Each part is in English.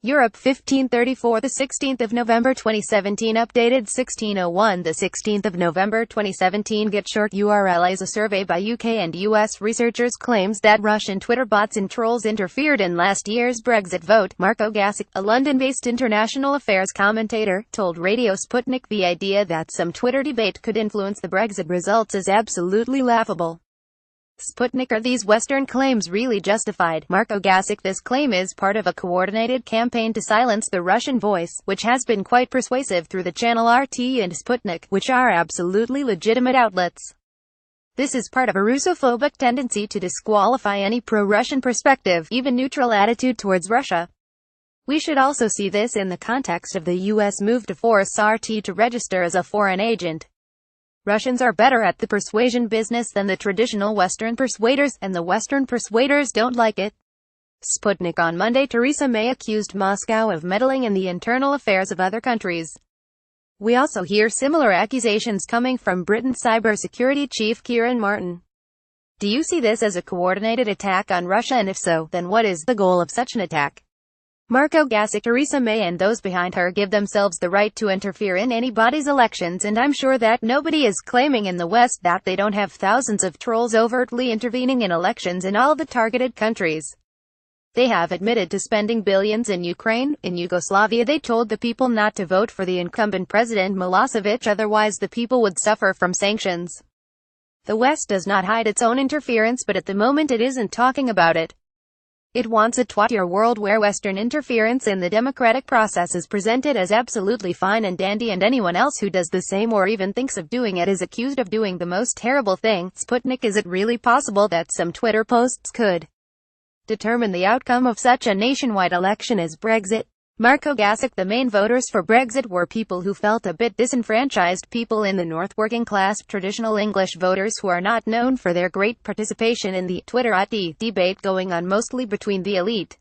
Europe 1534 the 16th of November 2017 updated 1601 the 16th of November 2017 Get short URL is a survey by UK and US researchers claims that Russian Twitter bots and trolls interfered in last year's Brexit vote. Marco Gasic, a London-based international affairs commentator, told Radio Sputnik the idea that some Twitter debate could influence the Brexit results is absolutely laughable. Sputnik, are these Western claims really justified? Marco Gasic, this claim is part of a coordinated campaign to silence the Russian voice, which has been quite persuasive through the channel RT and Sputnik, which are absolutely legitimate outlets. This is part of a Russophobic tendency to disqualify any pro-Russian perspective, even neutral attitude towards Russia. We should also see this in the context of the US move to force RT to register as a foreign agent. Russians are better at the persuasion business than the traditional Western persuaders, and the Western persuaders don't like it. Sputnik. On Monday, Theresa May accused Moscow of meddling in the internal affairs of other countries. We also hear similar accusations coming from Britain's cybersecurity chief Kieran Martin. Do you see this as a coordinated attack on Russia, and if so, then what is the goal of such an attack? Marco Gasic, Theresa May and those behind her give themselves the right to interfere in anybody's elections, and I'm sure that nobody is claiming in the West that they don't have thousands of trolls overtly intervening in elections in all the targeted countries. They have admitted to spending billions in Ukraine. In Yugoslavia, they told the people not to vote for the incumbent President Milosevic, otherwise the people would suffer from sanctions. The West does not hide its own interference, but at the moment it isn't talking about it. It wants a twat-tier world where Western interference in the democratic process is presented as absolutely fine and dandy, and anyone else who does the same or even thinks of doing it is accused of doing the most terrible thing. Sputnik. Is it really possible that some Twitter posts could determine the outcome of such a nationwide election as Brexit? Marco Gasic, the main voters for Brexit were people who felt a bit disenfranchised, people in the north, working class, traditional English voters who are not known for their great participation in the Twitter debate going on mostly between the elite.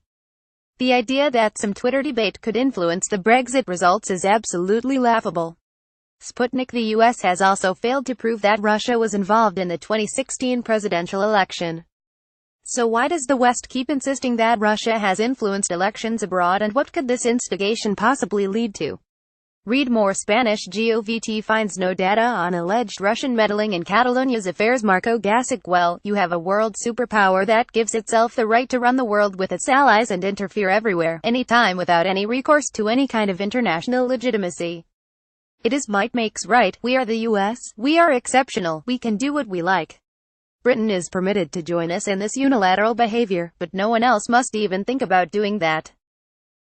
The idea that some Twitter debate could influence the Brexit results is absolutely laughable. Sputnik. The US has also failed to prove that Russia was involved in the 2016 presidential election. So why does the West keep insisting that Russia has influenced elections abroad, and what could this instigation possibly lead to? Read more. Spanish GOVT finds no data on alleged Russian meddling in Catalonia's affairs. Marco Gasic. Well, you have a world superpower that gives itself the right to run the world with its allies and interfere everywhere, anytime, without any recourse to any kind of international legitimacy. It is might makes right. We are the US. We are exceptional. We can do what we like. Britain is permitted to join us in this unilateral behavior, but no one else must even think about doing that.